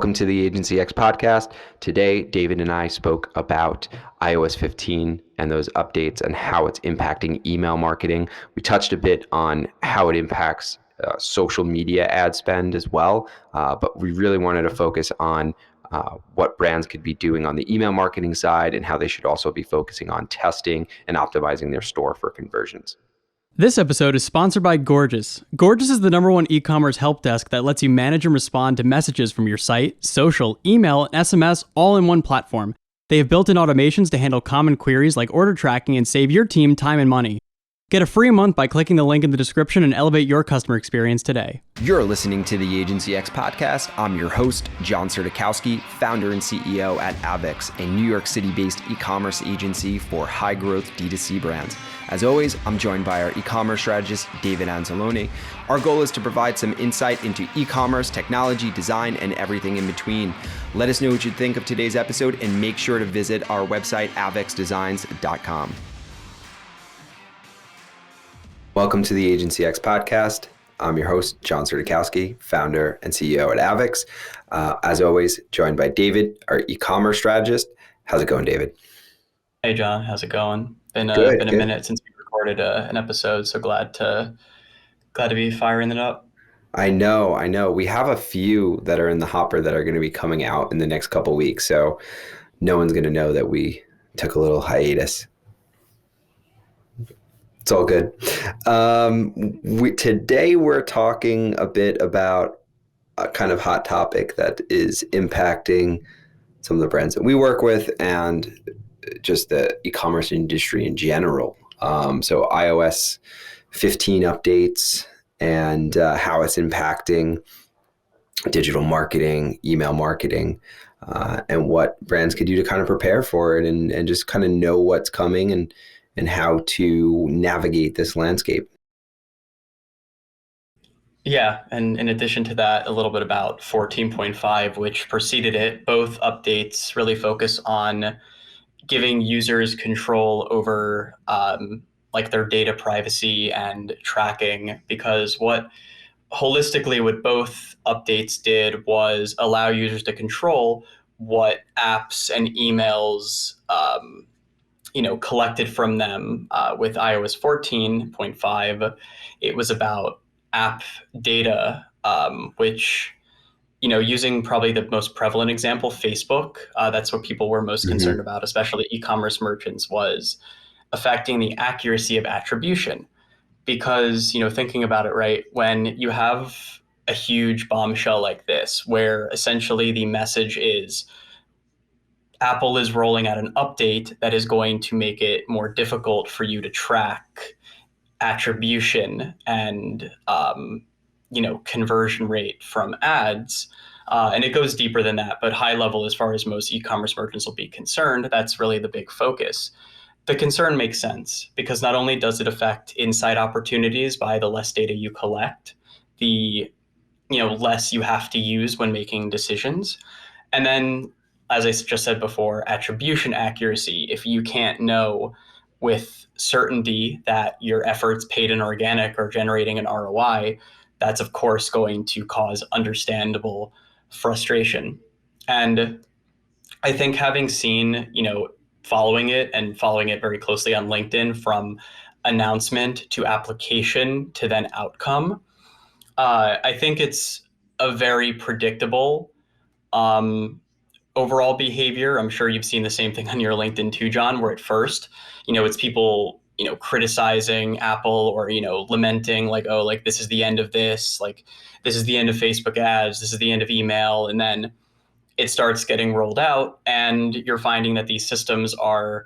Welcome to the Agency X podcast. Today, David and I spoke about iOS 15 and those updates and how it's impacting email marketing. We touched a bit on how it impacts social media ad spend as well, but we really wanted to focus on what brands could be doing on the email marketing side and how they should also be focusing on testing and optimizing their store for conversions. This episode is sponsored by Gorgias. Gorgias is the #1 e-commerce help desk that lets you manage and respond to messages from your site, social, email, and SMS all in one platform. They have built-in automations to handle common queries like order tracking and save your team time and money. Get a free month by clicking the link in the description and elevate your customer experience today. You're listening to the Agency X podcast. I'm your host, John Sertikowski, founder and CEO at Avex, a New York City-based e-commerce agency for high-growth D2C brands. As always, I'm joined by our e-commerce strategist, David Anzalone. Our goal is to provide some insight into e-commerce, technology, design, and everything in between. Let us know what you think of today's episode and make sure to visit our website, avexdesigns.com. Welcome to the Agency X podcast. I'm your host, John Sertikowski, founder and CEO at Avex. As always, joined by David, our e-commerce strategist. How's it going, David? Hey, John. How's it going? Been Good. a minute since we recorded an episode, so glad to be firing it up. I know. We have a few that are in the hopper that are going to be coming out in the next couple weeks, so no one's going to know that we took a little hiatus. It's all good. Today we're talking a bit about a kind of hot topic that is impacting some of the brands that we work with and just the e-commerce industry in general. So iOS 15 updates and how it's impacting digital marketing, email marketing, and what brands could do to kind of prepare for it and just kind of know what's coming and how to navigate this landscape. Yeah, and in addition to that, a little bit about 14.5, which preceded it. Both updates really focus on giving users control over like their data privacy and tracking, because what both updates did was allow users to control what apps and emails collected from them. With iOS 14.5, it was about app data, which, using probably the most prevalent example, Facebook, that's what people were most concerned about, especially e-commerce merchants, was affecting the accuracy of attribution. Because, thinking about it, right, when you have a huge bombshell like this, where essentially the message is, Apple is rolling out an update that is going to make it more difficult for you to track attribution and, conversion rate from ads. And it goes deeper than that, but high level, as far as most e-commerce merchants will be concerned, that's really the big focus. The concern makes sense because not only does it affect insight opportunities by the less data you collect, the less you have to use when making decisions. And then, as I just said before, attribution accuracy. If you can't know with certainty that your efforts paid in organic are generating an ROI, that's of course going to cause understandable frustration. And I think having seen, following it very closely on LinkedIn from announcement to application to then outcome, I think it's a very predictable overall behavior. I'm sure you've seen the same thing on your LinkedIn too, John, where at first, it's people, criticizing Apple or, lamenting like, oh, like this is the end of this, like this is the end of Facebook ads, this is the end of email. And then it starts getting rolled out and you're finding that these systems are,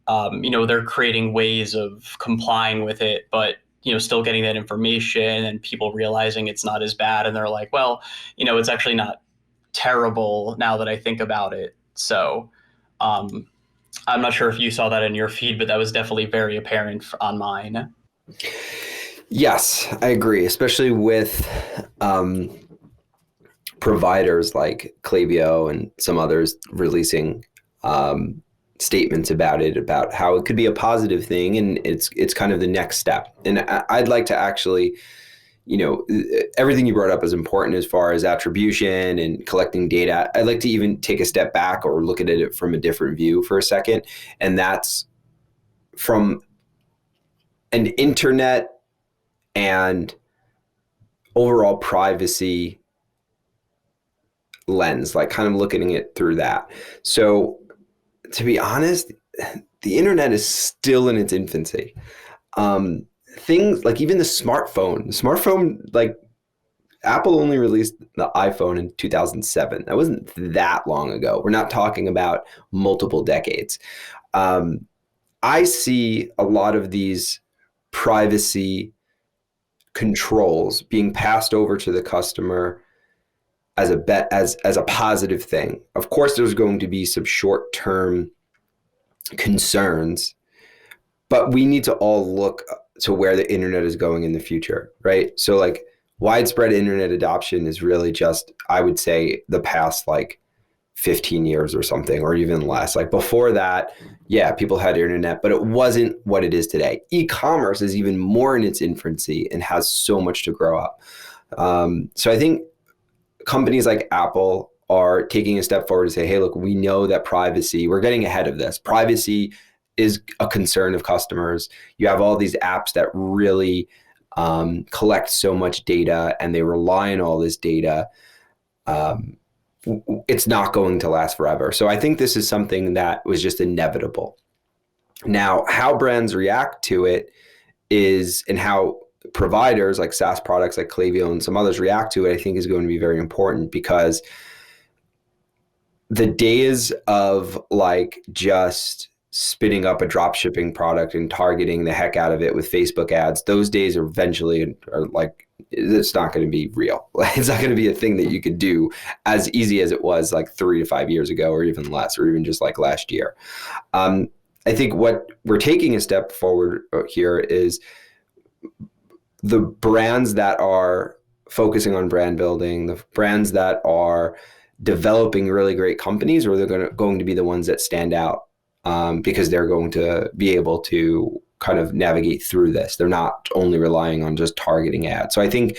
they're creating ways of complying with it, but still getting that information and people realizing it's not as bad. And they're like, well, it's actually not terrible now that I think about it. So I'm not sure if you saw that in your feed, but that was definitely very apparent on mine. Yes, I agree, especially with providers like Klaviyo and some others releasing statements about it, about how it could be a positive thing, and it's kind of the next step. And I'd like to actually everything you brought up is important as far as attribution and collecting data. I'd like to even take a step back or look at it from a different view for a second. And that's from an internet and overall privacy lens, like kind of looking at it through that. So to be honest, the internet is still in its infancy. Things like even the smartphone, like Apple only released the iPhone in 2007. That wasn't that long ago. We're not talking about multiple decades. I see a lot of these privacy controls being passed over to the customer as a positive thing. Of course, there's going to be some short-term concerns, but we need to all look to where the internet is going in the future, right? So like widespread internet adoption is really just, I would say, the past like 15 years or something, or even less. Like before that, yeah, people had internet, but it wasn't what it is today. E-commerce is even more in its infancy and has so much to grow up. So I think companies like Apple are taking a step forward to say, hey, look, we know that privacy, we're getting ahead of this. Privacy is a concern of customers. You have all these apps that really collect so much data and they rely on all this data. It's not going to last forever. So I think this is something that was just inevitable. Now, how brands react to it is, and how providers like SaaS products like Klaviyo and some others react to it, I think is going to be very important, because the days of like just spinning up a drop shipping product and targeting the heck out of it with Facebook ads, those days are eventually like, it's not going to be real. It's not going to be a thing that you could do as easy as it was like 3 to 5 years ago, or even less, or even just like last year. I think what we're taking a step forward here is the brands that are focusing on brand building, the brands that are developing really great companies, or they're going to be the ones that stand out, because they're going to be able to kind of navigate through this. They're not only relying on just targeting ads. So I think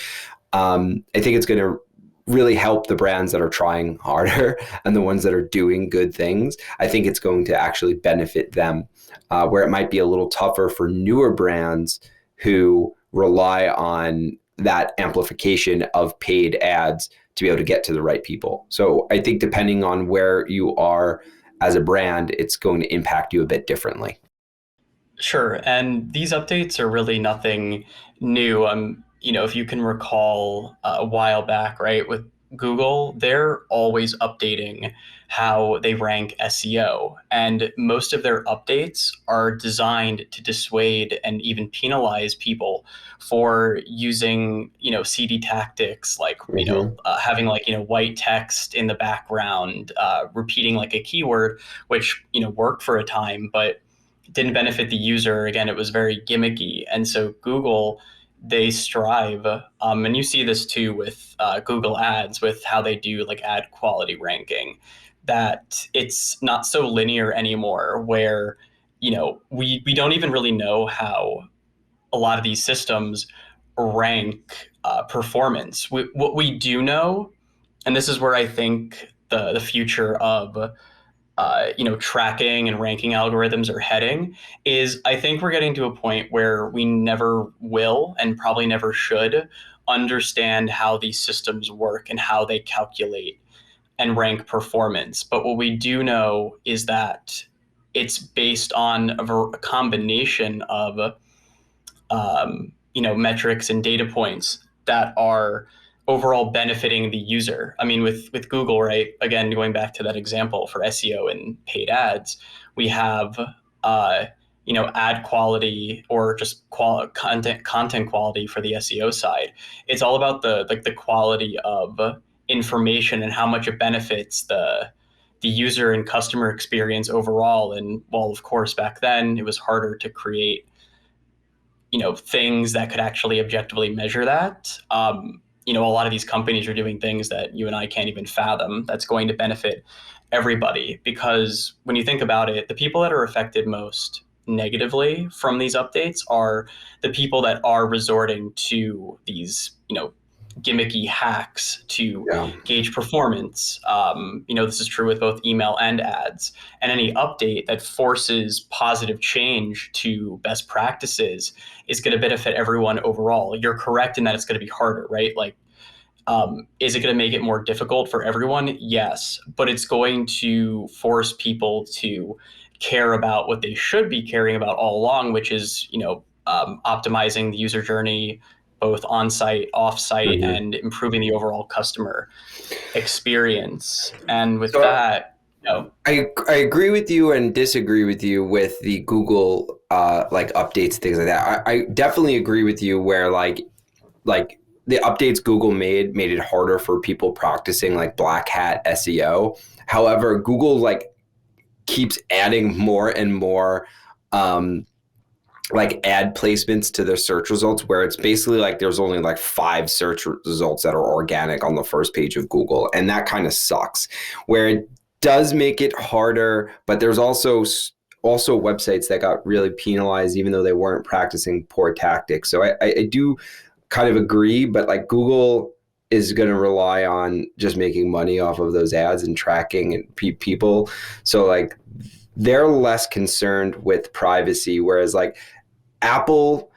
it's going to really help the brands that are trying harder and the ones that are doing good things. I think it's going to actually benefit them, where it might be a little tougher for newer brands who rely on that amplification of paid ads to be able to get to the right people. So I think depending on where you are as a brand, it's going to impact you a bit differently. Sure. And these updates are really nothing new. If you can recall a while back, right, with Google, they're always updating how they rank SEO. And most of their updates are designed to dissuade and even penalize people for using, CD tactics, like, having like, white text in the background, repeating like a keyword, which, worked for a time, but didn't benefit the user. Again, it was very gimmicky. And so Google, they strive, and you see this too with Google Ads, with how they do like ad quality ranking, that it's not so linear anymore, where, we don't even really know how a lot of these systems rank performance. What we do know, and this is where I think the future of tracking and ranking algorithms are heading, is I think we're getting to a point where we never will, and probably never should, understand how these systems work and how they calculate and rank performance. But what we do know is that it's based on a combination of metrics and data points that are overall benefiting the user. I mean, with Google, right? Again, going back to that example for SEO and paid ads, we have ad quality, or just content quality for the SEO side. It's all about the quality of information and how much it benefits the user and customer experience overall. And while of course back then it was harder to create things that could actually objectively measure that, a lot of these companies are doing things that you and I can't even fathom that's going to benefit everybody. Because when you think about it, the people that are affected most negatively from these updates are the people that are resorting to these gimmicky hacks to Yeah. gauge performance. This is true with both email and ads. And any update that forces positive change to best practices is going to benefit everyone overall. You're correct in that it's going to be harder, right? Like, is it going to make it more difficult for everyone? Yes, but it's going to force people to care about what they should be caring about all along, which is, optimizing the user journey, both on-site, off-site, Mhm. and improving the overall customer experience. And with So that, I agree with you and disagree with you with the Google like updates, things like that. I definitely agree with you where like the updates Google made it harder for people practicing like black hat SEO. However, Google like keeps adding more and more like ad placements to their search results, where it's basically like there's only like 5 search results that are organic on the first page of Google, and that kind of sucks. Where it does make it harder, but there's also websites that got really penalized even though they weren't practicing poor tactics. So I do kind of agree, but like Google is going to rely on just making money off of those ads and tracking and people. So like they're less concerned with privacy, whereas like Apple,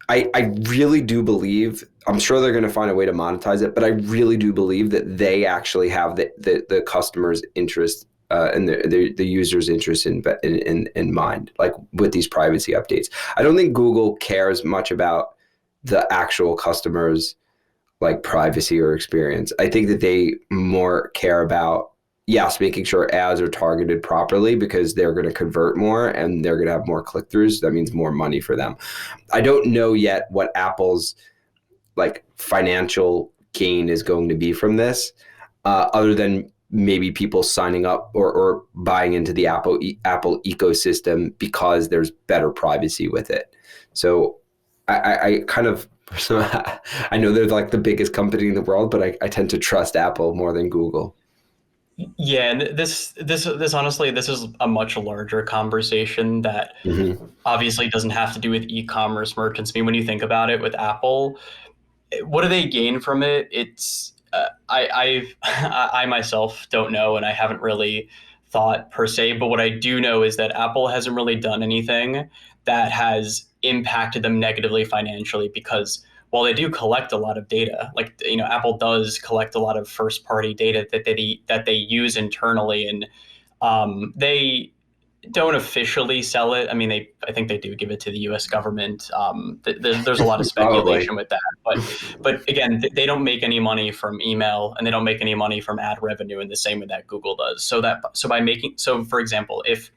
I really do believe, I'm sure they're going to find a way to monetize it, but I really do believe that they actually have the customer's interest and the user's interest in mind, like with these privacy updates. I don't think Google cares much about the actual customer's like privacy or experience. I think that they more care about, yes, making sure ads are targeted properly because they're going to convert more and they're going to have more click-throughs. That means more money for them. I don't know yet what Apple's like financial gain is going to be from this, other than maybe people signing up or buying into the Apple ecosystem because there's better privacy with it. So I kind of, I know they're like the biggest company in the world, but I tend to trust Apple more than Google. yeah, and this honestly, this is a much larger conversation that Mm-hmm. obviously doesn't have to do with e-commerce merchants. I mean, when you think about it with Apple, what do they gain from it? It's I myself don't know, and I haven't really thought per se. But what I do know is that Apple hasn't really done anything that has impacted them negatively financially, because while they do collect a lot of data, like Apple does collect a lot of first party data that they use internally, and they don't officially sell it. I mean, I think they do give it to the U.S. government. There's a lot of Probably. speculation with that, but again, they don't make any money from email, and they don't make any money from ad revenue in the same way that Google does. So for example, if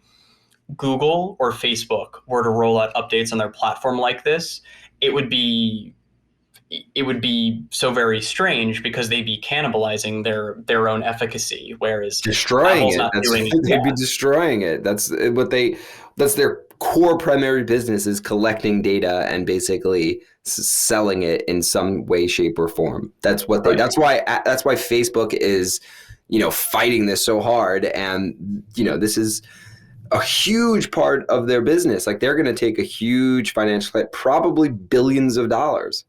Google or Facebook were to roll out updates on their platform like this, it would be so very strange because they'd be cannibalizing their own efficacy, whereas Destroying Apple's it. not doing it. They'd be destroying it. That's their core primary business, is collecting data and basically selling it in some way, shape, or form. Right. That's why Facebook is, fighting this so hard. And, this is a huge part of their business. Like they're going to take a huge financial hit, probably billions of dollars.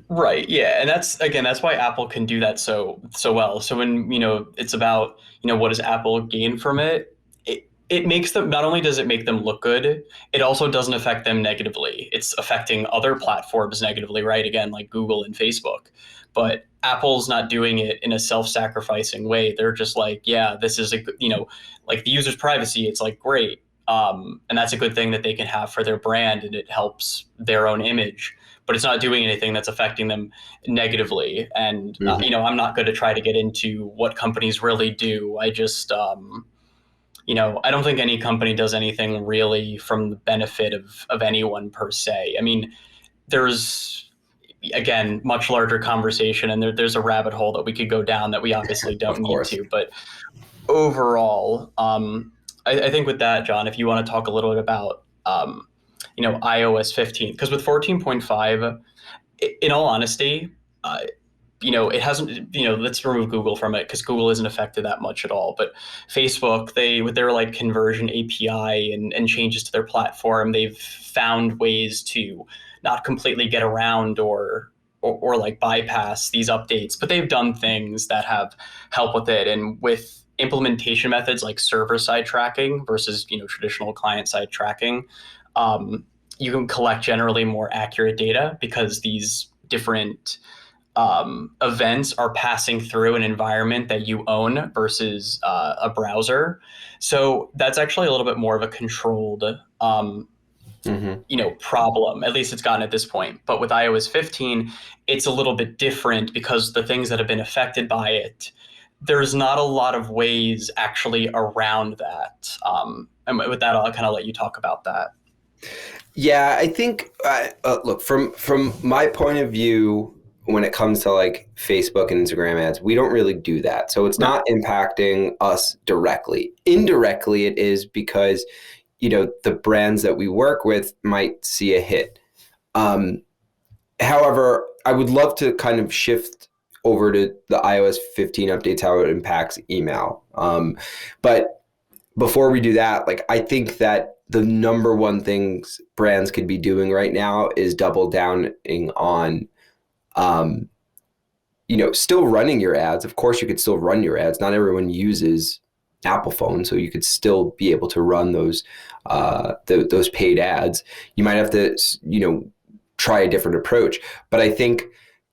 Right. Yeah. And that's why Apple can do that so well. So when, it's about, what does Apple gain from it? It makes them, not only does it make them look good, it also doesn't affect them negatively. It's affecting other platforms negatively, right? Again, like Google and Facebook. But Apple's not doing it in a self-sacrificing way. They're just like, yeah, this is like the user's privacy. It's like, great. And that's a good thing that they can have for their brand, and it helps their own image, but it's not doing anything that's affecting them negatively. And, I'm not going to try to get into what companies really do. I just, I don't think any company does anything really from the benefit of anyone per se. I mean, there's, again, much larger conversation, and there's a rabbit hole that we could go down that we obviously Of don't need course. to. But overall, I think with that, John, if you want to talk a little bit about, iOS 15, because with 14.5, in all honesty, it hasn't, let's remove Google from it because Google isn't affected that much at all. But Facebook, with their like conversion API and changes to their platform, they've found ways to not completely get around or like bypass these updates, but they've done things that have helped with it. And with implementation methods like server-side tracking versus traditional client-side tracking, you can collect generally more accurate data because these different events are passing through an environment that you own versus a browser. So that's actually a little bit more of a controlled problem. At least it's gotten at this point. But with iOS 15, it's a little bit different because the things that have been affected by it, there's not a lot of ways actually around that. And with that, I'll kind of let you talk about that. Yeah, I think, look, from my point of view, when it comes to like Facebook and Instagram ads, we don't really do that. So it's not impacting us directly. Indirectly, it is because, the brands that we work with might see a hit. However, I would love to kind of shift over to the iOS 15 updates, how it impacts email. But before we do that, like, I think that the number one things brands could be doing right now is double downing on, still running your ads. Of course, you could still run your ads. Not everyone uses Apple phone, so you could still be able to run those paid ads. You might have to, try a different approach. But I think,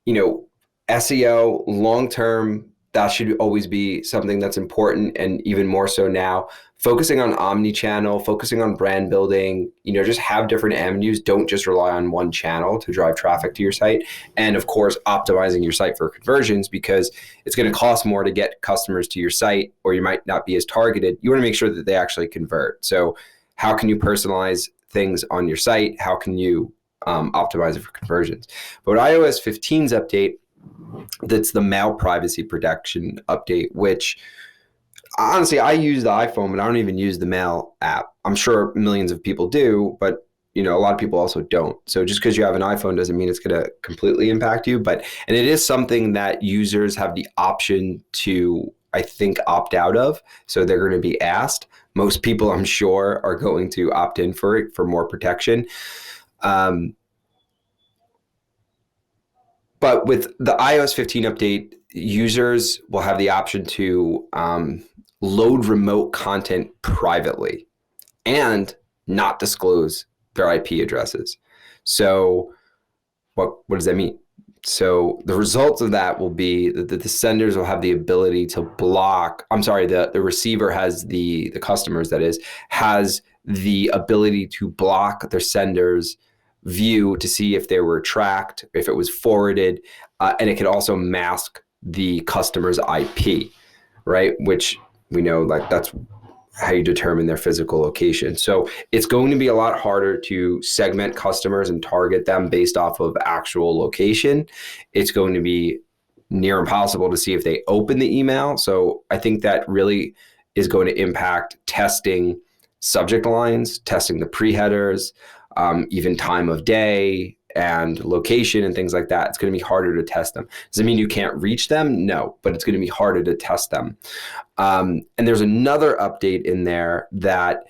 SEO long term, that should always be something that's important, and even more so now. Focusing on omni-channel, focusing on brand building, just have different avenues. Don't just rely on one channel to drive traffic to your site. And of course, optimizing your site for conversions, because it's going to cost more to get customers to your site, or you might not be as targeted. You want to make sure that they actually convert. So how can you personalize things on your site? How can you optimize it for conversions? But iOS 15's update, that's the mail privacy protection update, which honestly, I use the iPhone, but I don't even use the mail app. I'm sure millions of people do, but a lot of people also don't. So just because you have an iPhone doesn't mean it's going to completely impact you. And it is something that users have the option to, I think, opt out of. So they're going to be asked. Most people, I'm sure, are going to opt in for it for more protection. But with the iOS 15 update, users will have the option to load remote content privately and not disclose their IP addresses. So what does that mean? So the results of that will be that the senders will have the ability to block, the receiver has the customers, that is, has the ability to block their senders' view to see if they were tracked, if it was forwarded, and it can also mask the customer's IP, right? Which we know, like, that's how you determine their physical location. So it's going to be a lot harder to segment customers and target them based off of actual location. It's going to be near impossible to see if they open the email. So I think that really is going to impact testing subject lines, testing the pre-headers, even time of day and location and things like that. It's going to be harder to test them. Does it mean you can't reach them? No, but it's going to be harder to test them. And there's another update in there that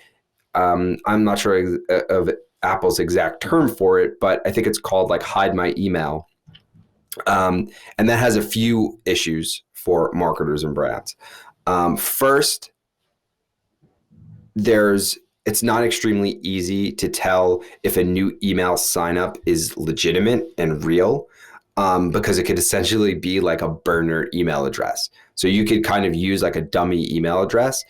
I'm not sure of Apple's exact term for it, but I think it's called like Hide My Email. And that has a few issues for marketers and brands. First, it's not extremely easy to tell if a new email signup is legitimate and real, because it could essentially be like a burner email address. So you could kind of use like a dummy email address,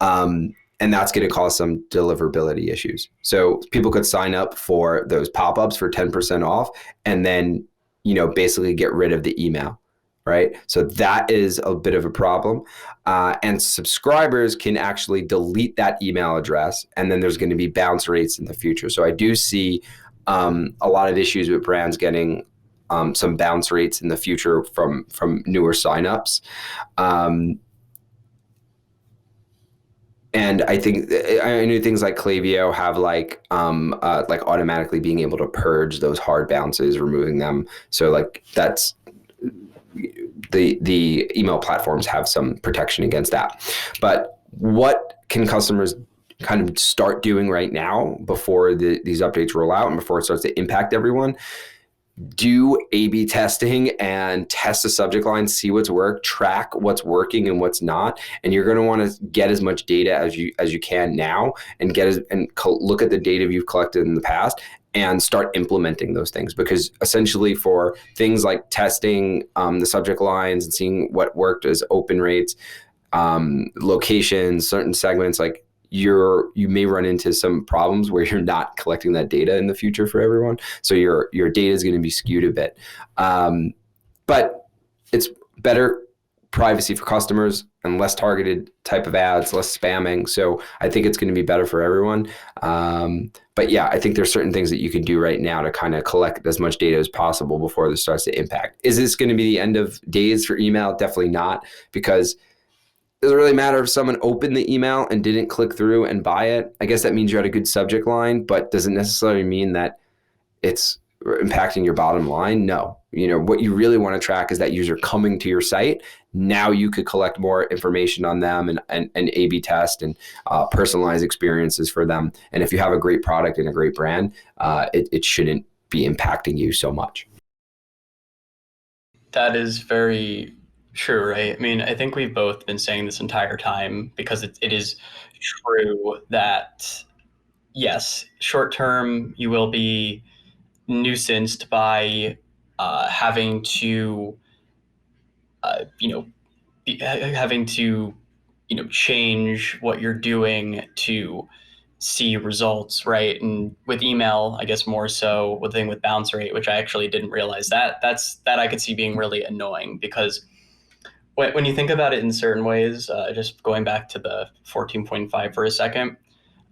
and that's going to cause some deliverability issues. So people could sign up for those pop-ups for 10% off and then, basically get rid of the email. Right. So that is a bit of a problem. And subscribers can actually delete that email address, and then there's going to be bounce rates in the future. So I do see a lot of issues with brands getting some bounce rates in the future from newer signups. And I think I knew things like Klaviyo have like automatically being able to purge those hard bounces, removing them. So like that's the email platforms have some protection against that. But what can customers kind of start doing right now before these updates roll out and before it starts to impact everyone. Do A/B testing and test the subject line, see what's worked, track what's working and what's not, and you're going to want to get as much data as you can now, and look at the data you've collected in the past and start implementing those things. Because essentially, for things like testing the subject lines and seeing what worked as open rates, locations, certain segments, like you may run into some problems where you're not collecting that data in the future for everyone. So your data is going to be skewed a bit. But it's better privacy for customers and less targeted type of ads, less spamming. So I think it's going to be better for everyone. But yeah, I think there's certain things that you can do right now to kind of collect as much data as possible before this starts to impact. Is this going to be the end of days for email? Definitely not, because it doesn't really matter if someone opened the email and didn't click through and buy it. I guess that means you had a good subject line, but doesn't necessarily mean that it's impacting your bottom line. No. What you really want to track is that user coming to your site. Now you could collect more information on them and A/B test and personalize experiences for them. And if you have a great product and a great brand, it shouldn't be impacting you so much. That is very true, right? I mean, I think we've both been saying this entire time, because it is true that, yes, short term, you will be nuisanced by having to, having to, change what you're doing to see results, right? And with email, I guess more so with the thing with bounce rate, which I actually didn't realize that I could see being really annoying, because when you think about it in certain ways, just going back to the 14.5 for a second,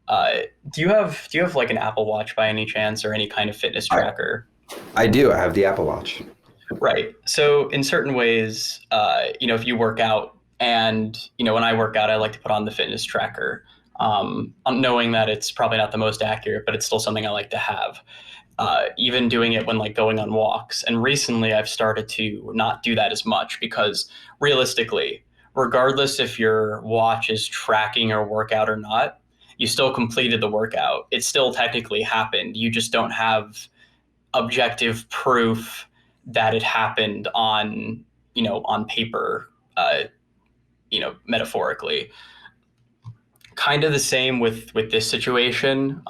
do you have like an Apple Watch by any chance, or any kind of fitness tracker? I do. I have the Apple Watch. Right. So in certain ways, if you work out, and when I work out, I like to put on the fitness tracker, knowing that it's probably not the most accurate, but it's still something I like to have. Even doing it when like going on walks. And recently I've started to not do that as much, because realistically, regardless if your watch is tracking your workout or not, you still completed the workout. It still technically happened. You just don't have objective proof that it happened on paper, metaphorically. Kind of the same with this situation,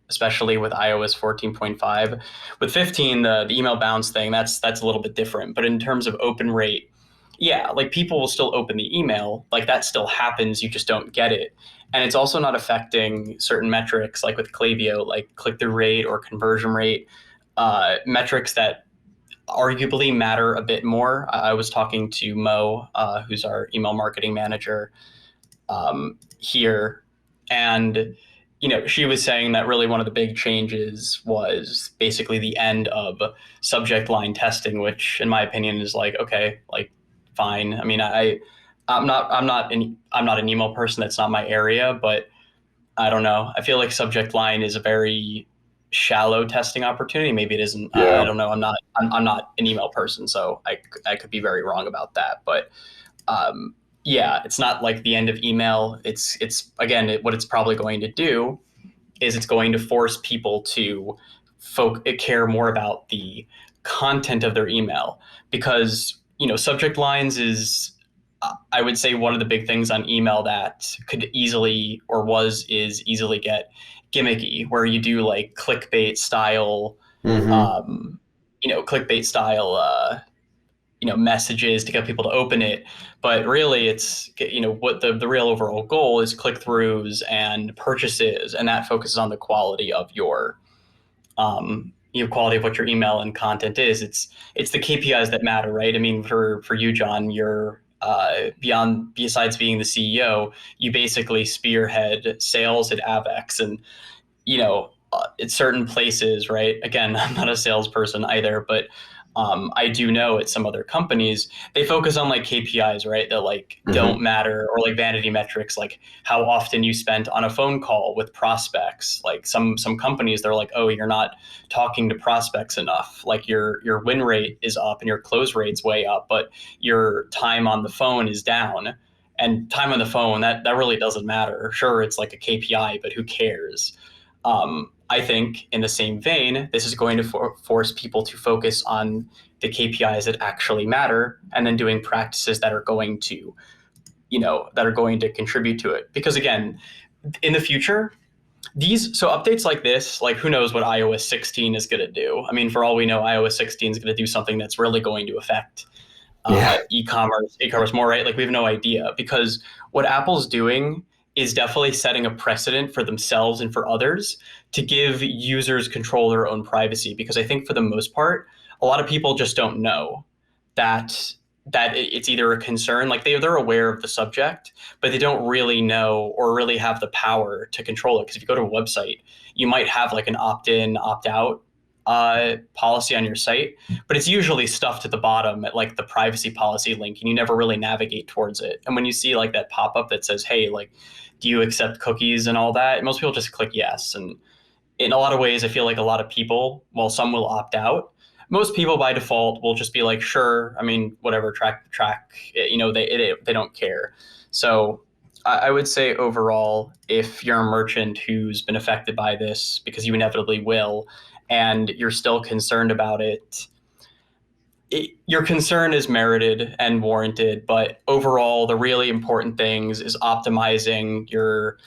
especially with iOS 14.5. With 15, the email bounce thing, that's a little bit different. But in terms of open rate, yeah, like people will still open the email, like that still happens, you just don't get it. And it's also not affecting certain metrics, like with Klaviyo, like click-through rate or conversion rate, metrics that arguably matter a bit more. I was talking to Mo, who's our email marketing manager here, and she was saying that really one of the big changes was basically the end of subject line testing, which in my opinion is like, okay, like fine. I mean, I'm not an email person. That's not my area, but I don't know. I feel like subject line is a very shallow testing opportunity. Maybe it isn't. Yeah. I don't know. I'm not an email person, so I could be very wrong about that. But yeah, it's not like the end of email. It's again, what it's probably going to do is it's going to force people to care more about the content of their email, because subject lines is, I would say, one of the big things on email that could easily is easily get gimmicky, where you do like clickbait style, clickbait style, messages to get people to open it. But really it's, what the real overall goal is click-throughs and purchases. And that focuses on the quality of your, quality of what your email and content is. It's the KPIs that matter, right? I mean, for you, John, you're, besides being the CEO, you basically spearhead sales at Avex, and, at certain places, right? Again, I'm not a salesperson either, but I do know at some other companies, they focus on like KPIs, right? That like don't matter, or like vanity metrics, like how often you spent on a phone call with prospects. Like some companies, they're like, oh, you're not talking to prospects enough. Like your win rate is up and your close rate's way up, but your time on the phone is down. And time on the phone, that really doesn't matter. Sure, it's like a KPI, but who cares? I think in the same vein, this is going to force people to focus on the KPIs that actually matter, and then doing practices that are going to, contribute to it. Because again, in the future, so updates like this, like who knows what iOS 16 is going to do? I mean, for all we know, iOS 16 is going to do something that's really going to affect e-commerce more, right? Like we have no idea, because what Apple's doing is definitely setting a precedent for themselves and for others to give users control of their own privacy. Because I think for the most part, a lot of people just don't know that it's either a concern, like they're aware of the subject, but they don't really know or really have the power to control it. Because if you go to a website, you might have like an opt-in, opt-out policy on your site, but it's usually stuffed at the bottom at like the privacy policy link, and you never really navigate towards it. And when you see like that pop-up that says, hey, like, do you accept cookies and all that? Most people just click yes. And in a lot of ways, I feel like a lot of people, while some will opt out, most people by default will just be like, sure, I mean, whatever, track, they don't care. So I would say overall, if you're a merchant who's been affected by this, because you inevitably will, and you're still concerned about it, your concern is merited and warranted. But overall, the really important things is optimizing your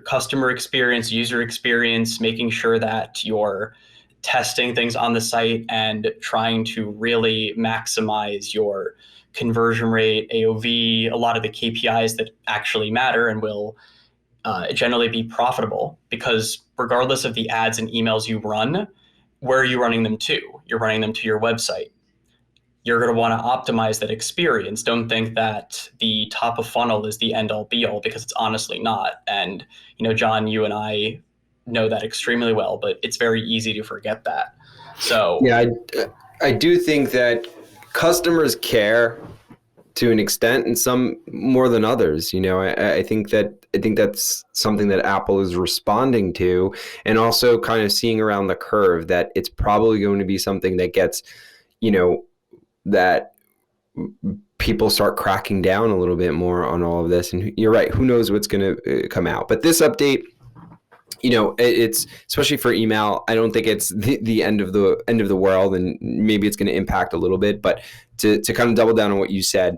customer experience, user experience, making sure that you're testing things on the site and trying to really maximize your conversion rate, AOV, a lot of the KPIs that actually matter and will generally be profitable. Because regardless of the ads and emails you run, where are you running them to? You're running them to your website. You're going to want to optimize that experience. Don't think that the top of funnel is the end all be all, because it's honestly not. And, John, you and I know that extremely well, but it's very easy to forget that. So yeah, I do think that customers care to an extent, and some more than others. I think that's something that Apple is responding to, and also kind of seeing around the curve that it's probably going to be something that gets, that people start cracking down a little bit more on all of this. And you're right, who knows what's going to come out. But this update, it's especially for email, I don't think it's the end of the world, and maybe it's going to impact a little bit. But to kind of double down on what you said,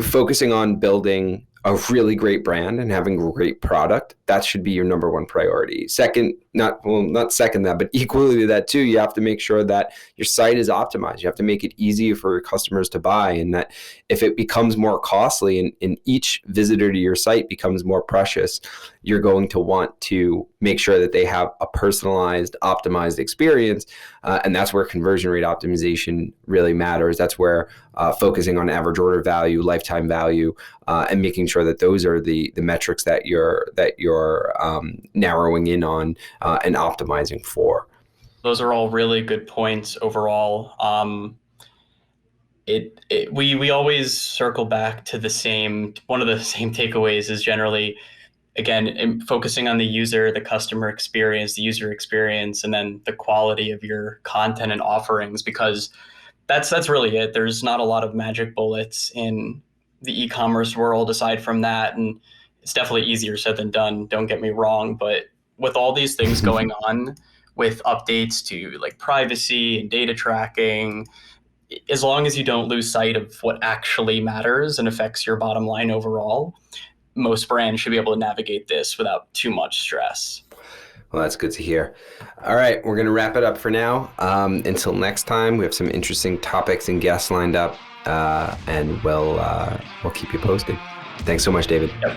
focusing on building a really great brand and having a great product, that should be your number one priority. Second, not second that, but equally to that too, you have to make sure that your site is optimized. You have to make it easy for customers to buy, and that if it becomes more costly and each visitor to your site becomes more precious, you're going to want to make sure that they have a personalized, optimized experience. And that's where conversion rate optimization really matters. That's where focusing on average order value, lifetime value, and making sure that those are the metrics that you're narrowing in on and optimizing for. Those are all really good points overall. We always circle back to one of the same takeaways is generally, again, focusing on the user, the customer experience, the user experience, and then the quality of your content and offerings, because that's really it. There's not a lot of magic bullets in the e-commerce world aside from that. And it's definitely easier said than done, don't get me wrong. But with all these things going on, with updates to like privacy and data tracking, as long as you don't lose sight of what actually matters and affects your bottom line overall, most brands should be able to navigate this without too much stress. Well, that's good to hear. All right, we're going to wrap it up for now. Until next time, we have some interesting topics and guests lined up, and we'll keep you posted. Thanks so much, David. Yep.